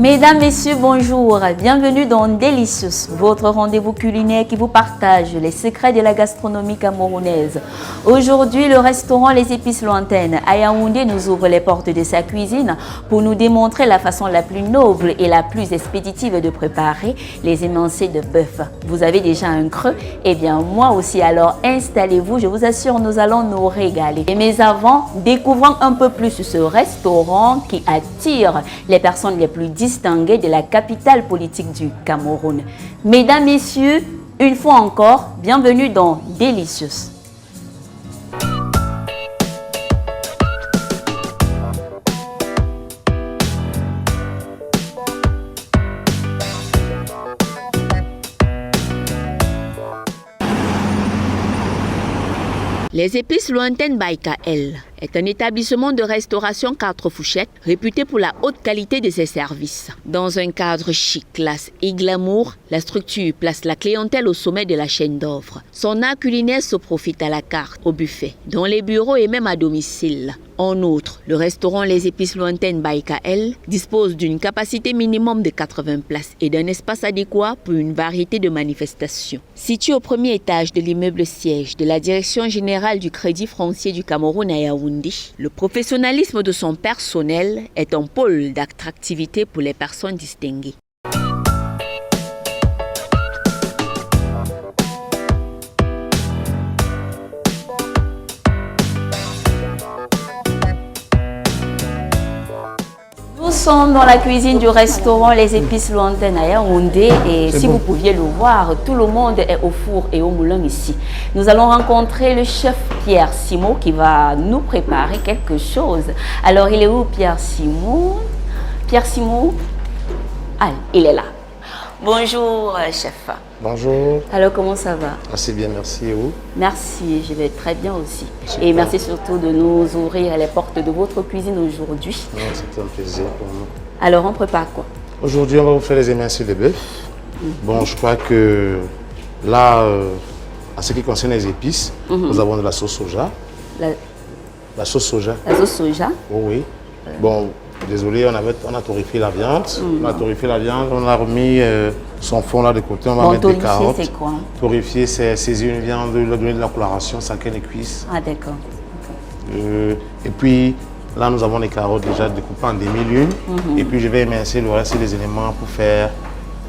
Mesdames, Messieurs, bonjour. Bienvenue dans Delicious, votre rendez-vous culinaire qui vous partage les secrets de la gastronomie camerounaise. Aujourd'hui, le restaurant Les Épices Lointaines à Yaoundé nous ouvre les portes de sa cuisine pour nous démontrer la façon la plus noble et la plus expéditive de préparer les émincés de bœuf. Vous avez déjà un creux? Eh bien, moi aussi. Alors, installez-vous. Je vous assure, nous allons nous régaler. Mais avant, découvrons un peu plus ce restaurant qui attire les personnes les plus distingué de la capitale politique du Cameroun. Mesdames, Messieurs, une fois encore, bienvenue dans Delicious. Les Épices Lointaines by KL est un établissement de restauration 4 fourchettes réputé pour la haute qualité de ses services. Dans un cadre chic, classe et glamour, la structure place la clientèle au sommet de la chaîne d'offres. Son art culinaire se profite à la carte, au buffet, dans les bureaux et même à domicile. En outre, le restaurant Les Épices Lointaines by KL dispose d'une capacité minimum de 80 places et d'un espace adéquat pour une variété de manifestations. Situé au premier étage de l'immeuble siège de la Direction générale du Crédit foncier du Cameroun à Yaoundé, le professionnalisme de son personnel est un pôle d'attractivité pour les personnes distinguées. Nous sommes dans la cuisine du restaurant Les Épices Lointaines à Yaoundé et si vous pouviez le voir, tout le monde est au four et au moulin ici. Nous allons rencontrer le chef Pierre Simon qui va nous préparer quelque chose. Alors, il est où Pierre Simon? Pierre Simon? Ah, il est là. Bonjour chef. Bonjour. Alors, comment ça va? Assez bien, merci. Et vous? Merci, je vais très bien aussi. Super. Et merci surtout de nous ouvrir les portes de votre cuisine aujourd'hui. C'est un plaisir pour nous. Alors, on prépare quoi? Aujourd'hui, on va vous faire les émincés de bœuf. Bon, je crois que là, en ce qui concerne les épices, nous avons de la sauce soja. La sauce soja. La sauce soja? Oh, oui. Bon, désolé, on a torréfié la viande. On a torréfié la viande, on a remis son fond là de côté, on va mettre des carottes. C'est quoi? Torréfier, c'est saisir une viande, leur donner de la coloration, saquer les cuisses. Ah, d'accord. Et puis là, nous avons les carottes déjà découpées en demi-lune. Et puis je vais émincer le reste des éléments pour faire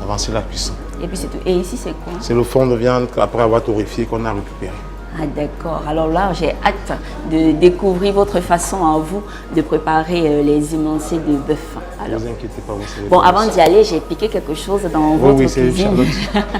avancer la cuisson. Et puis c'est tout. Et ici, c'est quoi? C'est le fond de viande qu'après avoir torréfié qu'on a récupéré. Ah, d'accord. Alors là, j'ai hâte de découvrir votre façon à vous de préparer les émincés de bœuf. Ne vous inquiétez pas, vous savez. Bon, avant d'y aller, j'ai piqué quelque chose dans votre cuisine. Oui,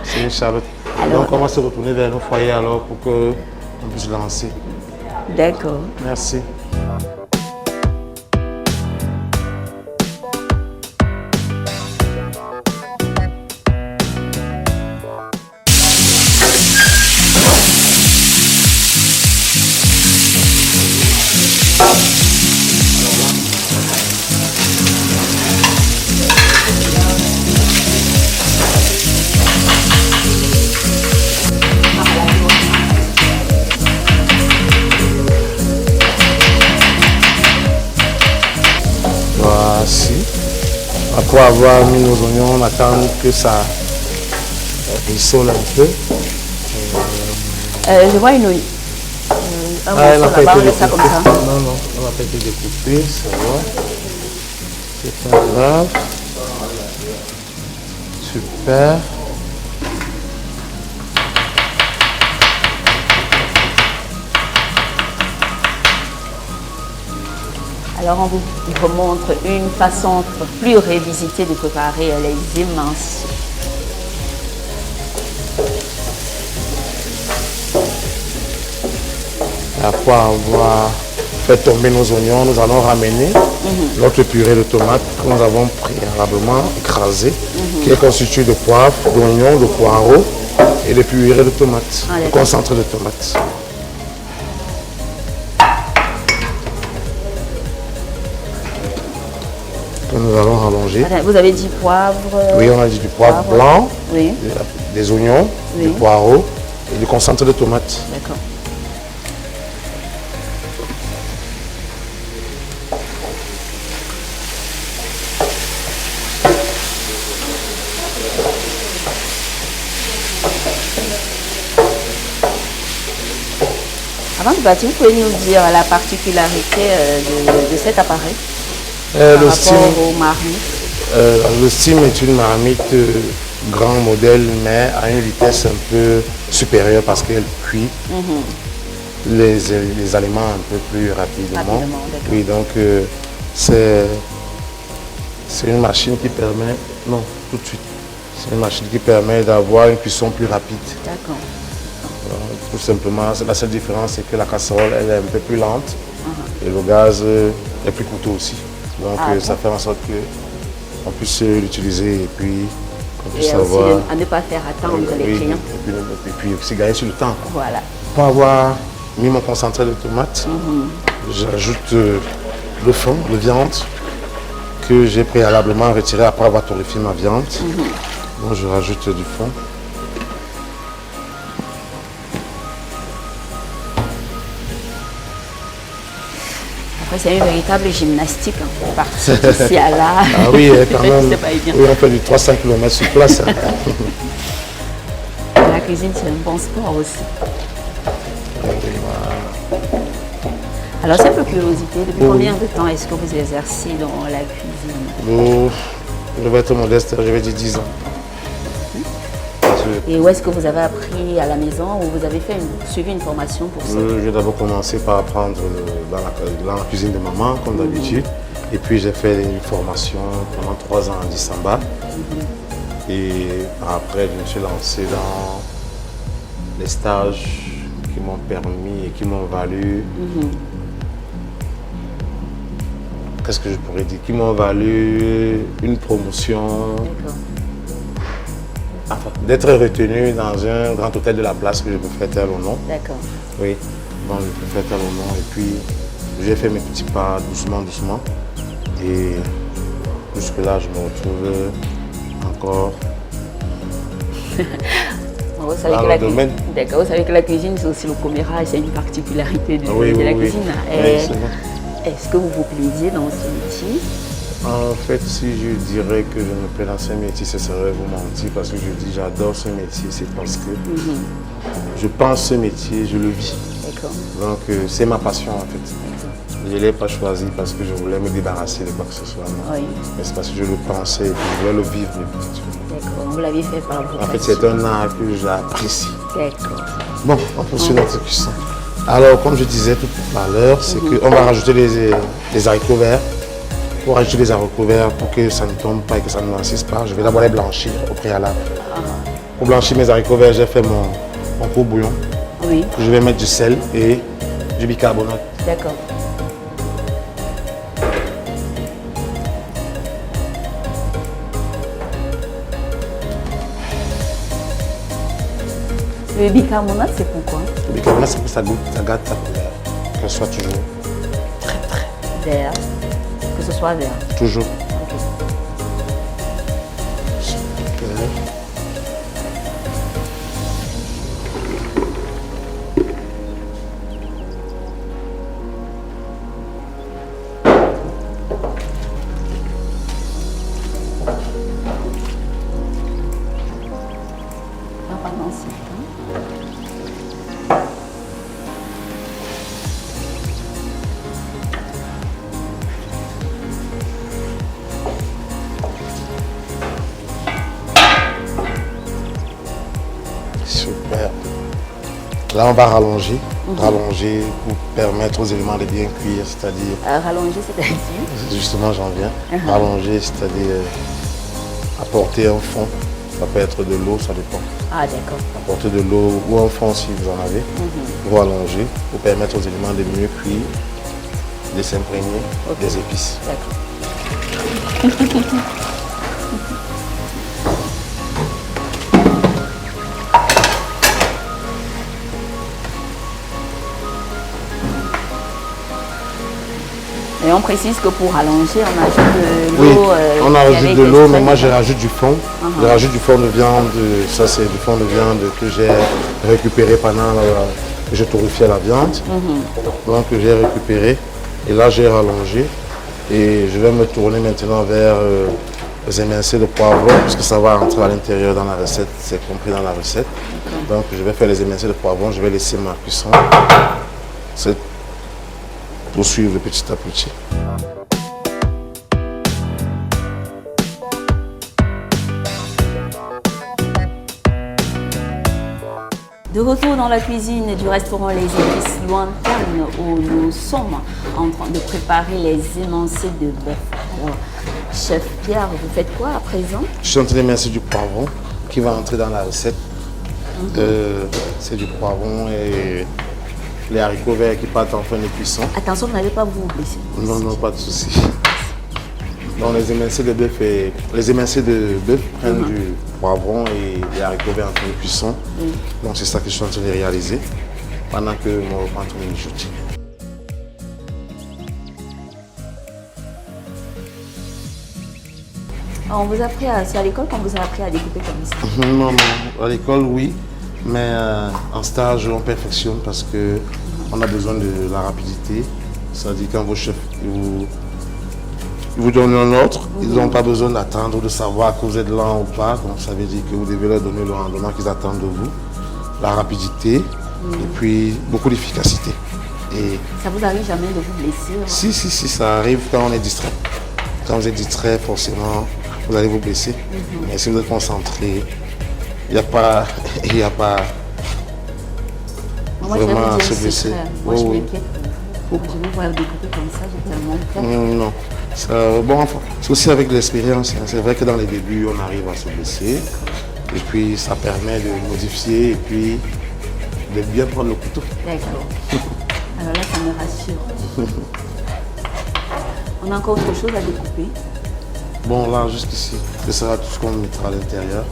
c'est une charlotte. Alors, donc, on va se retourner vers nos foyers alors pour qu'on puisse lancer. D'accord. Merci. Voici. Après avoir mis nos oignons, on attend que ça rissole un peu. Je vois une olive. Elle n'a pas été découpée. Comme ça. Non, non, elle n'a pas été découpée, ça va. C'est pas grave. Super. Alors, on vous remontre une façon plus revisitée de préparer les émincés. Après avoir fait tomber nos oignons, nous allons ramener notre purée de tomates que nous avons préalablement écrasée, qui est constituée de poivre, d'oignons, de poireaux et de purée de tomates, de concentré de tomates. Que nous allons rallonger. Vous avez dit poivre? Oui, on a dit du poivre blanc, oui. des oignons, du poireau et du concentré de tomates. D'accord. Avant de partir, vous pouvez nous dire la particularité de cet appareil Le par steam, rapport aux marmites. le steam est une marmite grand modèle, mais à une vitesse un peu supérieure parce qu'elle cuit les aliments un peu plus rapidement. Oui, donc c'est une machine qui permet, non, tout de suite, c'est une machine qui permet d'avoir une cuisson plus rapide. D'accord. Tout simplement, la seule différence, c'est que la casserole, elle est un peu plus lente et le gaz est plus coûteux aussi. Donc ça fait en sorte qu'on puisse l'utiliser et puis qu'on puisse avoir... aussi à ne pas faire attendre les clients. Et puis aussi gagner sur le temps. Voilà. Pour avoir mis mon concentré de tomate, j'ajoute le fond de viande que j'ai préalablement retiré après avoir torréfié ma viande. Donc je rajoute du fond. Après, c'est une véritable gymnastique. On part d'ici à là. Ah oui, quand même. C'est pas évident. Oui, on fait du 300 km sur place. La cuisine, c'est un bon sport aussi. Alors, simple curiosité, depuis combien de temps est-ce que vous exercez dans la cuisine? Je vais être modeste, je vais dire 10 ans. Et où est-ce que vous avez appris à la maison ou vous avez suivi une formation pour ça? J'ai d'abord commencé par apprendre dans la cuisine de maman, comme d'habitude. Et puis j'ai fait une formation pendant 3 ans à Dissamba. Et après, je me suis lancé dans les stages qui m'ont permis et qui m'ont valu... Qu'est-ce que je pourrais dire? Qui m'ont valu une promotion. Enfin, d'être retenu dans un grand hôtel de la place que je peux faire tel ou non. D'accord. Oui, donc je peux faire tel ou non. Et puis, j'ai fait mes petits pas doucement, doucement. Et jusque-là, je me retrouve encore vous savez dans que le domaine. D'accord, vous savez que la cuisine, c'est aussi le commérage, c'est une particularité de la cuisine. Est-ce que vous vous plaisiez dans ce métier? En fait, si je dirais que je me plais dans ce métier, ce serait vous mentir parce que je dis j'adore ce métier, c'est parce que je pense ce métier, je le vis. Donc c'est ma passion en fait. Je ne l'ai pas choisi parce que je voulais me débarrasser de quoi que ce soit. Mais c'est parce que je le pensais et que je voulais le vivre. D'accord, vous l'avez fait par vous. En fait, c'est un art que j'apprécie. D'accord. Bon, on poursuit notre cuisson. Alors, comme je disais tout à l'heure, c'est qu'on va rajouter les haricots verts. Pour rajouter les haricots verts, pour que ça ne tombe pas et que ça ne noircisse pas, je vais d'abord les blanchir au préalable. Pour blanchir mes haricots verts, j'ai fait mon pot bouillon. Oui. Je vais mettre du sel et du bicarbonate. D'accord. Le bicarbonate, c'est pourquoi? Le bicarbonate, c'est pour que ça gâte sa couleur. Que ce soit toujours très vert. Que ce soit vert. Toujours. Ok. Super. Pendant ce temps. Super. Là, on va rallonger. Rallonger pour permettre aux éléments de bien cuire, c'est-à-dire... Rallonger, c'est-à-dire? Justement, j'en viens. Rallonger, c'est-à-dire apporter un fond. Ça peut être de l'eau, ça dépend. Ah, d'accord. Apporter de l'eau ou un fond si vous en avez. Pour allonger, pour permettre aux éléments de mieux cuire, de s'imprégner des épices. D'accord. Et on précise que pour allonger, on ajoute de l'eau. Oui, on ajoute de l'eau, mais moi je rajoute du fond. Je rajoute du fond de viande. Ça, c'est du fond de viande que j'ai récupéré pendant que je torréfiais la viande. Donc j'ai récupéré et là j'ai rallongé. Et je vais me tourner maintenant vers les émincés de poivron, puisque ça va entrer à l'intérieur dans la recette, c'est compris dans la recette. Donc je vais faire les émincés de poivron, je vais laisser ma cuisson c'est poursuivre petit à petit. De retour dans la cuisine du restaurant Les Épices Lointaines où nous sommes en train de préparer les émincés de bœuf. Alors, chef Pierre, vous faites quoi à présent? Je suis en train d'émincer du poivron qui va entrer dans la recette. C'est du poivron et les haricots verts qui partent en fin de cuisson. Attention, vous n'allez pas vous blesser. Non, non, pas de souci. Donc les émincés de bœuf prennent du poivron et les haricots verts en fin de cuisson. Donc c'est ça que je suis en train de réaliser pendant que mon repas est en train de mijoter. On vous a appris c'est à l'école qu'on vous a appris à découper comme ça? Non, non, à l'école oui, mais en stage on perfectionne parce qu'on a besoin de la rapidité. C'est-à-dire quand vos chefs vous donnent un ordre, ils n'ont pas besoin d'attendre, de savoir que vous êtes lent ou pas. Donc ça veut dire que vous devez leur donner le rendement qu'ils attendent de vous, la rapidité et puis beaucoup d'efficacité. Et ça vous arrive jamais de vous blesser? Si, ça arrive quand on est distrait. Quand vous êtes distrait, forcément, vous allez vous blesser. Mais si vous êtes concentré, il n'y a pas moi, vraiment à je se blesser. Moi, je m'inquiète. Je vous vois découper comme ça, j'ai tellement peur. Non. Bon, enfin, c'est aussi avec l'expérience. C'est vrai que dans les débuts, on arrive à se blesser. Et puis, ça permet de modifier et puis de bien prendre le couteau. D'accord. Alors là, ça me rassure. On a encore autre chose à découper? Bon, là, juste ici, ce sera tout ce qu'on mettra à l'intérieur.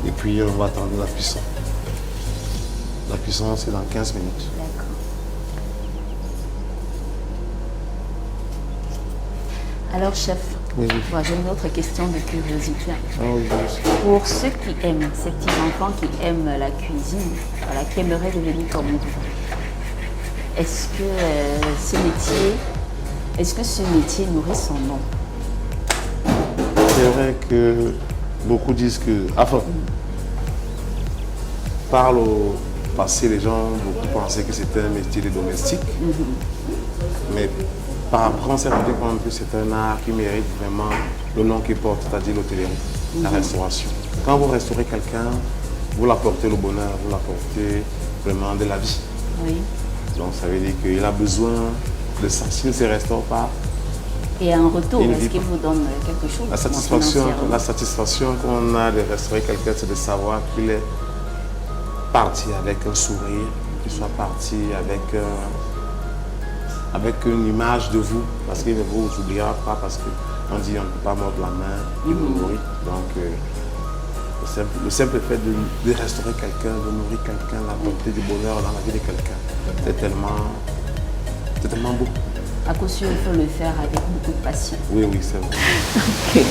Et puis, on va attendre la cuisson. La cuisson, c'est dans 15 minutes. D'accord. Alors, chef, Oui. moi, j'ai une autre question de curiosité. Ah oui, Pour ceux qui aiment, ces petits-enfants qui aiment la cuisine, voilà, qui aimeraient devenir comme vous, est-ce que ce métier nourrit son nom? C'est vrai que beaucoup disent que... Enfin, par le passé, les gens beaucoup pensaient que c'était un métier de domestique. Mais par après, on s'est rendu compte que c'est un art qui mérite vraiment le nom qu'il porte, c'est-à-dire l'hôtellerie, la restauration. Quand vous restaurez quelqu'un, vous l'apportez le bonheur, vous l'apportez vraiment de la vie. Oui. Donc ça veut dire qu'il a besoin de ça. S'il ne se restaure pas, et en retour, est-ce qu'il vous donne quelque chose? La satisfaction qu'on a de restaurer quelqu'un, c'est de savoir qu'il est parti avec un sourire, qu'il soit parti avec une image de vous, parce qu'il ne vous oubliera pas, parce qu'on dit on ne peut pas mordre la main, il vous nourrit. Donc le simple fait de restaurer quelqu'un, de nourrir quelqu'un, d'apporter du bonheur dans la vie de quelqu'un, c'est tellement beau. À coup sûr, il faut le faire avec beaucoup de passion. Oui, c'est vrai. Ok.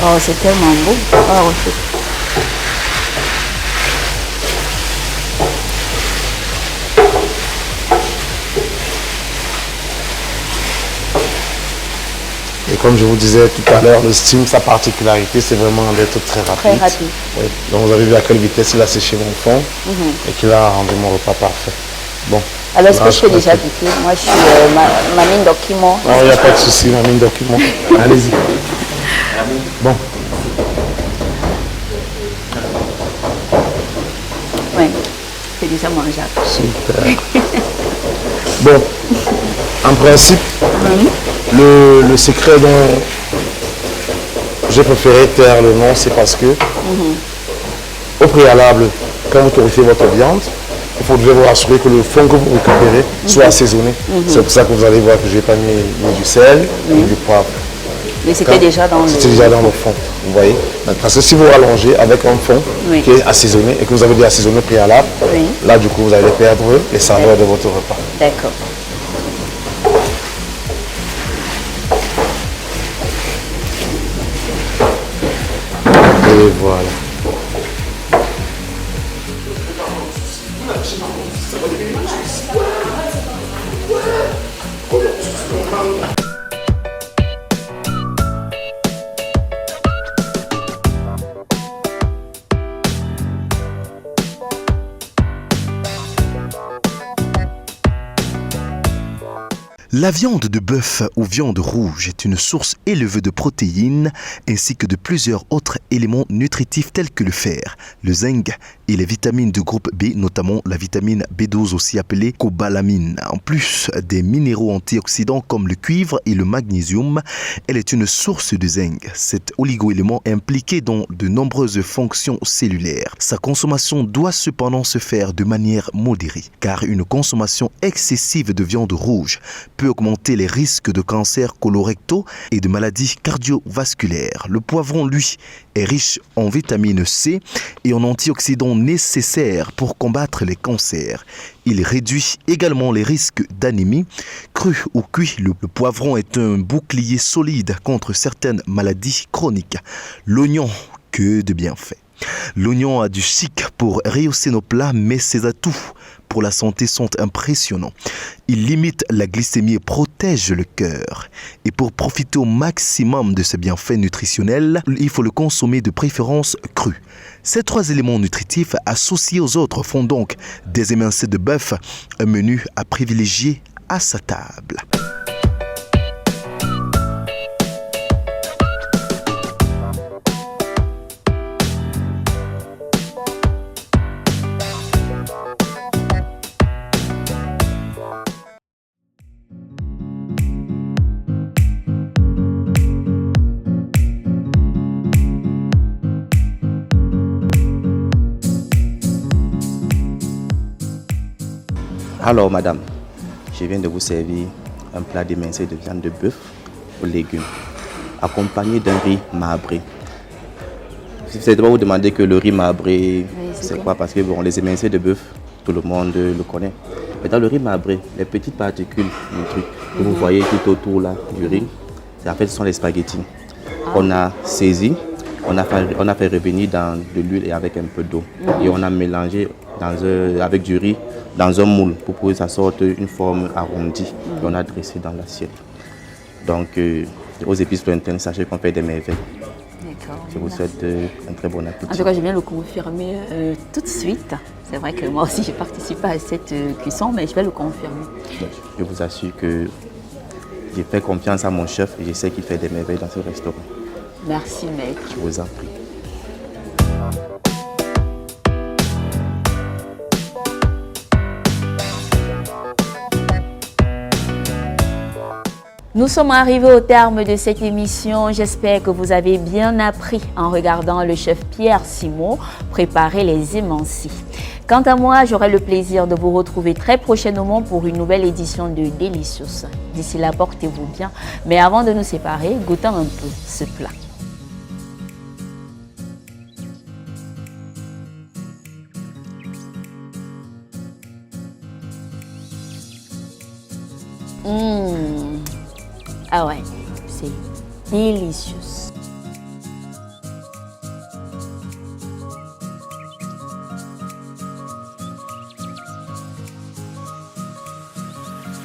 Oh, c'est tellement beau. Oh, Et comme je vous disais tout à l'heure, le steam, sa particularité, c'est vraiment d'être très rapide. Très rapide. Oui. Donc vous avez vu à quelle vitesse il a séché mon fond et qu'il a rendu mon repas parfait. Bon. Alors, est-ce que je peux déjà goûter? Moi, je suis ma mine document. Non, il n'y a pas de souci, ma mine document. Allez-y. Bon. Oui, c'est déjà mangeable. Super. Bon, en principe, le secret dont j'ai préféré taire le nom, c'est parce que au préalable, quand vous torréfiez votre viande, il faudrait vous rassurer que le fond que vous récupérez soit assaisonné. C'est pour ça que vous allez voir que je n'ai pas mis du sel ni du poivre. Mais c'était déjà dans le... C'était déjà dans le fond, vous voyez. Parce que si vous rallongez avec un fond qui est assaisonné et que vous avez déjà assaisonné préalable, là du coup vous allez perdre les saveurs de votre repas. D'accord. Et voilà. La viande de bœuf ou viande rouge est une source élevée de protéines ainsi que de plusieurs autres éléments nutritifs tels que le fer, le zinc et les vitamines du groupe B, notamment la vitamine B12 aussi appelée cobalamine. En plus des minéraux antioxydants comme le cuivre et le magnésium, elle est une source de zinc. Cet oligo-élément est impliqué dans de nombreuses fonctions cellulaires. Sa consommation doit cependant se faire de manière modérée, car une consommation excessive de viande rouge peut augmenter les risques de cancers colorectaux et de maladies cardiovasculaires. Le poivron, lui, est riche en vitamine C et en antioxydants nécessaires pour combattre les cancers. Il réduit également les risques d'anémie. Cru ou cuit, le poivron est un bouclier solide contre certaines maladies chroniques. L'oignon, que de bienfaits. L'oignon a du chic pour rehausser nos plats, mais ses atouts pour la santé sont impressionnants. Il limite la glycémie et protège le cœur. Et pour profiter au maximum de ses bienfaits nutritionnels, il faut le consommer de préférence cru. Ces 3 éléments nutritifs associés aux autres font donc des émincés de bœuf un menu à privilégier à sa table. Alors madame, je viens de vous servir un plat d'émincé de viande de bœuf aux légumes, accompagné d'un riz marbré. C'est de vous demander que le riz marbré, c'est quoi? Parce que bon, les émincés de bœuf, tout le monde le connaît. Mais dans le riz marbré, les petites particules, le truc que vous voyez tout autour là, du riz, en fait, ce sont les spaghettis. On a saisi, on a fait revenir dans de l'huile et avec un peu d'eau. Et on a mélangé avec du riz dans un moule pour que ça sorte une forme arrondie. Et on a dressé dans l'assiette. Donc, aux épices lointaines, sachez qu'on fait des merveilles. D'accord. Je vous souhaite un très bon appétit. En tout cas, je viens le confirmer tout de suite. C'est vrai que moi aussi, j'ai participé à cette cuisson, mais je vais le confirmer. Donc, je vous assure que j'ai fait confiance à mon chef et je sais qu'il fait des merveilles dans ce restaurant. Merci, maître. Je vous en prie. Nous sommes arrivés au terme de cette émission. J'espère que vous avez bien appris en regardant le chef Pierre Simon préparer les émincés. Quant à moi, j'aurai le plaisir de vous retrouver très prochainement pour une nouvelle édition de Delicious. D'ici là, portez-vous bien. Mais avant de nous séparer, goûtons un peu ce plat. Ah ouais, c'est délicieux.